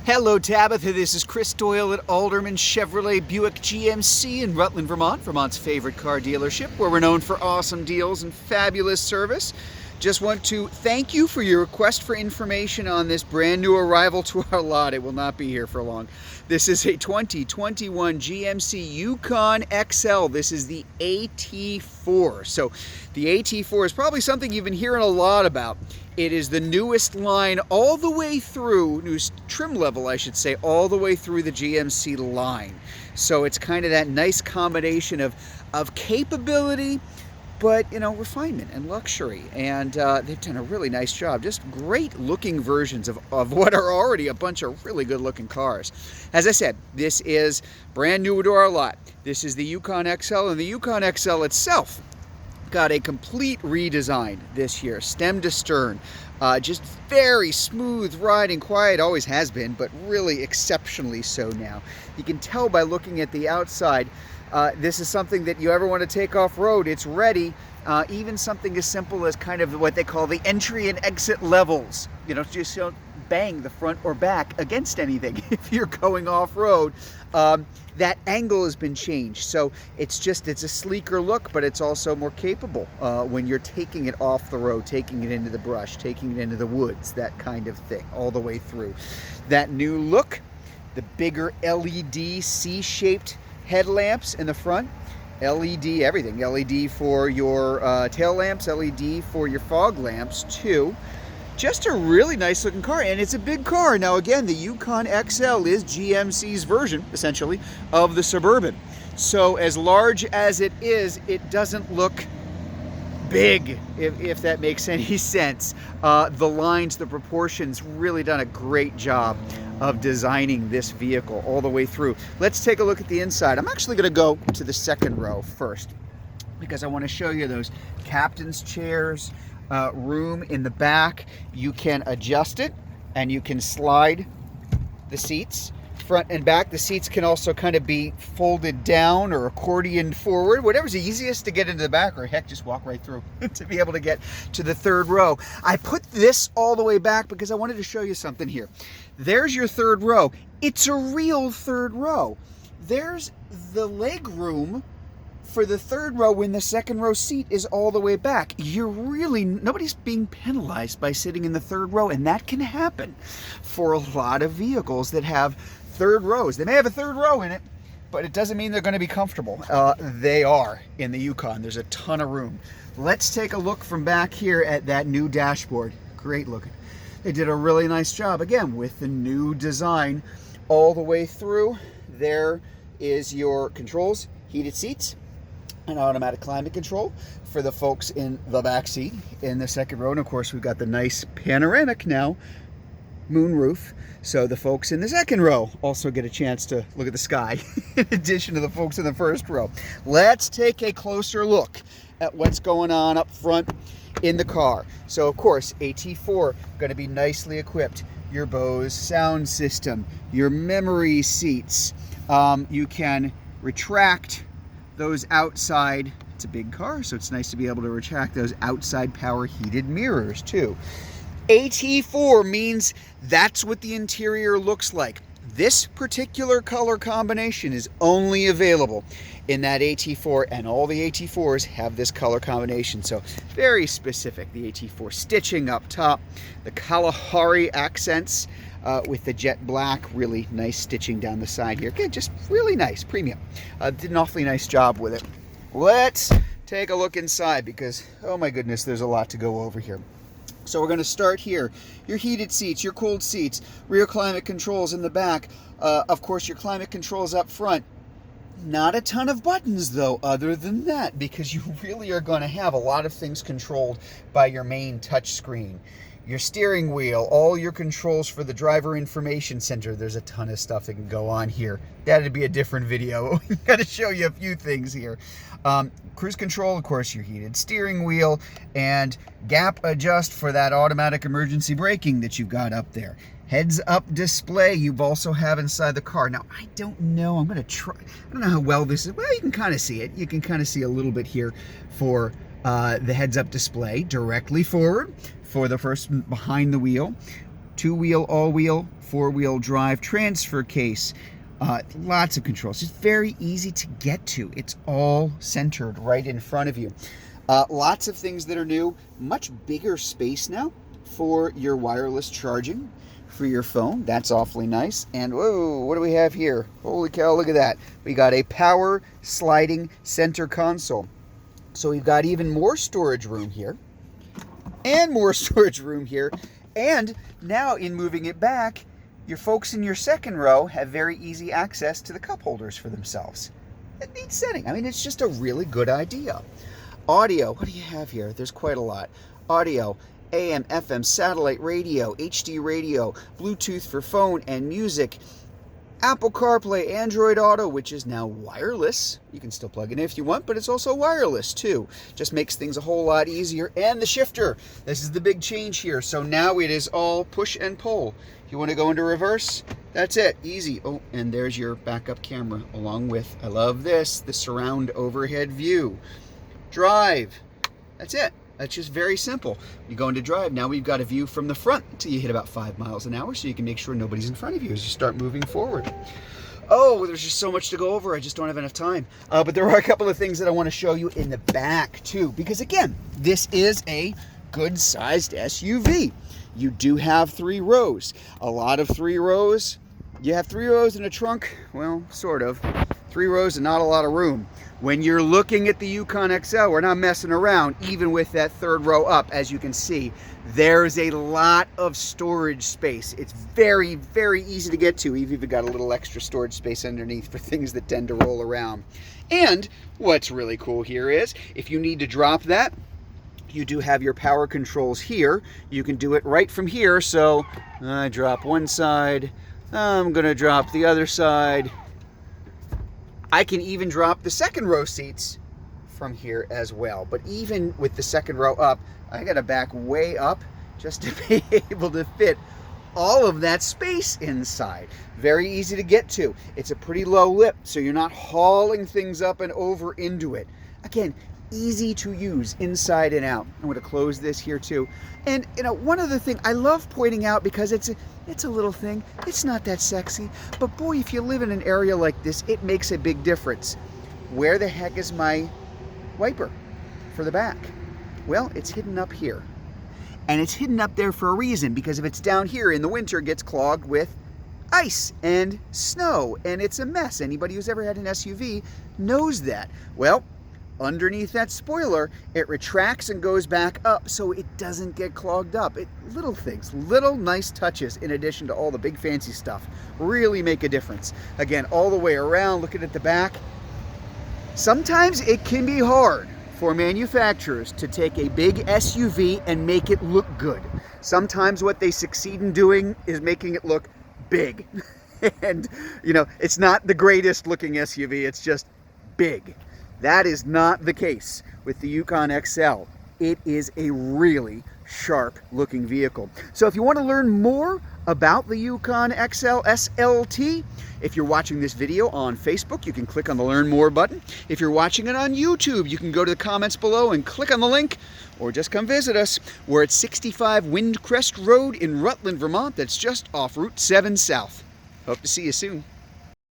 Hello Tabitha, this is Chris Doyle at Alderman Chevrolet Buick GMC in Rutland, Vermont, Vermont's favorite car dealership, where we're known for awesome deals and fabulous service. Just want to thank you for your request for information on this brand new arrival to our lot. It will not be here for long. This is a 2021 GMC Yukon XL. This is the AT4. So the AT4 is probably something you've been hearing a lot about. It is the newest line all the way through, newest trim level I should say, all the way through the GMC line. So it's kind of that nice combination of capability, but refinement and luxury, and they've done a really nice job. Just great looking versions of what are already a bunch of really good looking cars. As I said, this is brand new to our lot. This is the Yukon XL, and the Yukon XL itself got a complete redesign this year, stem to stern. Just very smooth riding, quiet, always has been, but really exceptionally so now. You can tell by looking at the outside, this is something that you ever want to take off-road, it's ready. Even something as simple as kind of what they call the entry and exit levels. Just don't bang the front or back against anything if you're going off-road. That angle has been changed, so it's a sleeker look, but it's also more capable when you're taking it off the road, taking it into the brush, taking it into the woods, that kind of thing, all the way through. That new look, the bigger LED C-shaped headlamps in the front, LED everything, LED for your tail lamps, LED for your fog lamps too. Just a really nice looking car, and it's a big car. Now again, the Yukon XL is GMC's version, essentially, of the Suburban. So as large as it is, it doesn't look big, if that makes any sense. The lines, the proportions, really done a great job of designing this vehicle all the way through. Let's take a look at the inside. I'm actually going to go to the second row first, because I want to show you those captain's chairs. Room in the back. You can adjust it and you can slide the seats front and back. The seats can also kind of be folded down or accordioned forward, whatever's easiest to get into the back, or heck, just walk right through to be able to get to the third row. I put this all the way back because I wanted to show you something here. There's your third row. It's a real third row. There's the leg room for the third row when the second row seat is all the way back. Nobody's being penalized by sitting in the third row, and that can happen for a lot of vehicles that have third rows. They may have a third row in it, but it doesn't mean they're going to be comfortable. They are in the Yukon. There's a ton of room. Let's take a look from back here at that new dashboard. Great looking. They did a really nice job, again, with the new design all the way through. There is your controls, heated seats, and automatic climate control for the folks in the back seat in the second row. And of course, we've got the nice panoramic now moonroof, so the folks in the second row also get a chance to look at the sky in addition to the folks in the first row. Let's take a closer look at what's going on up front in the car. So of course, AT4 going to be nicely equipped. Your Bose sound system, your memory seats. You can retract those outside, it's a big car, so it's nice to be able to retract those outside power heated mirrors too. AT4 means that's what the interior looks like. This particular color combination is only available in that AT4, and all the AT4s have this color combination, so very specific. The AT4 stitching up top, the Kalahari accents with the jet black, really nice stitching down the side here. Again, just really nice, premium. Did an awfully nice job with it. Let's take a look inside because, oh my goodness, there's a lot to go over here. So we're going to start here. Your heated seats, your cooled seats, rear climate controls in the back. Of course, your climate controls up front. Not a ton of buttons though, other than that, because you really are going to have a lot of things controlled by your main touch screen. Your steering wheel, all your controls for the driver information center. There's a ton of stuff that can go on here. That'd be a different video. We've got to show you a few things here. Cruise control, of course, your heated steering wheel, and gap adjust for that automatic emergency braking that you've got up there. Heads up display you also have inside the car. Now, I don't know, I'm going to try, I don't know how well this is. Well, you can kind of see it. You can kind of see a little bit here for the heads up display directly forward for the person behind the wheel. 2-wheel, all-wheel, 4-wheel drive, transfer case, lots of controls. It's very easy to get to. It's all centered right in front of you. Lots of things that are new. Much bigger space now for your wireless charging for your phone. That's awfully nice. And whoa, what do we have here? Holy cow, look at that. We got a power sliding center console. So we've got even more storage room here and more storage room here. And now in moving it back, your folks in your second row have very easy access to the cup holders for themselves. A neat setting. I mean, it's just a really good idea. Audio, what do you have here? There's quite a lot. Audio, AM, FM, satellite radio, HD radio, Bluetooth for phone and music, Apple CarPlay, Android Auto, which is now wireless. You can still plug it in if you want, but it's also wireless too. Just makes things a whole lot easier. And the shifter. This is the big change here. So now it is all push and pull. If you want to go into reverse, that's it. Easy. Oh, and there's your backup camera along with, I love this, the surround overhead view. Drive. That's it. That's just very simple. You go into drive, now we've got a view from the front until you hit about 5 miles an hour, so you can make sure nobody's in front of you as you start moving forward. Oh, there's just so much to go over. I just don't have enough time. But there are a couple of things that I want to show you in the back too, because again, this is a good-sized SUV. You do have 3 rows. A lot of 3 rows. You have 3 rows in a trunk. Well, sort of. 3 rows and not a lot of room. When you're looking at the Yukon XL, we're not messing around, even with that 3rd row up. As you can see, there's a lot of storage space. It's very, very easy to get to. You've even got a little extra storage space underneath for things that tend to roll around. And what's really cool here is, if you need to drop that, you do have your power controls here. You can do it right from here. So I drop one side, I'm gonna drop the other side. I can even drop the 2nd row seats from here as well. But even with the 2nd row up, I gotta back way up just to be able to fit all of that space inside. Very easy to get to. It's a pretty low lip, so you're not hauling things up and over into it. Again, easy to use inside and out. I'm going to close this here too. And you know, one other thing I love pointing out, because it's a little thing, it's not that sexy, but boy, if you live in an area like this, it makes a big difference. Where the heck is my wiper for the back? Well, it's hidden up here. And it's hidden up there for a reason, because if it's down here in the winter, it gets clogged with ice and snow, and it's a mess. Anybody who's ever had an SUV knows that. Well, underneath that spoiler, it retracts and goes back up so it doesn't get clogged up. Little things, little nice touches, in addition to all the big fancy stuff, really make a difference. Again, all the way around, looking at the back. Sometimes it can be hard for manufacturers to take a big SUV and make it look good. Sometimes what they succeed in doing is making it look big. And, you know, it's not the greatest looking SUV, it's just big. That is not the case with the Yukon XL. It is a really sharp looking vehicle. So if you want to learn more about the Yukon XL SLT, if you're watching this video on Facebook, you can click on the Learn More button. If you're watching it on YouTube, you can go to the comments below and click on the link, or just come visit us. We're at 65 Windcrest Road in Rutland, Vermont. That's just off Route 7 South. Hope to see you soon.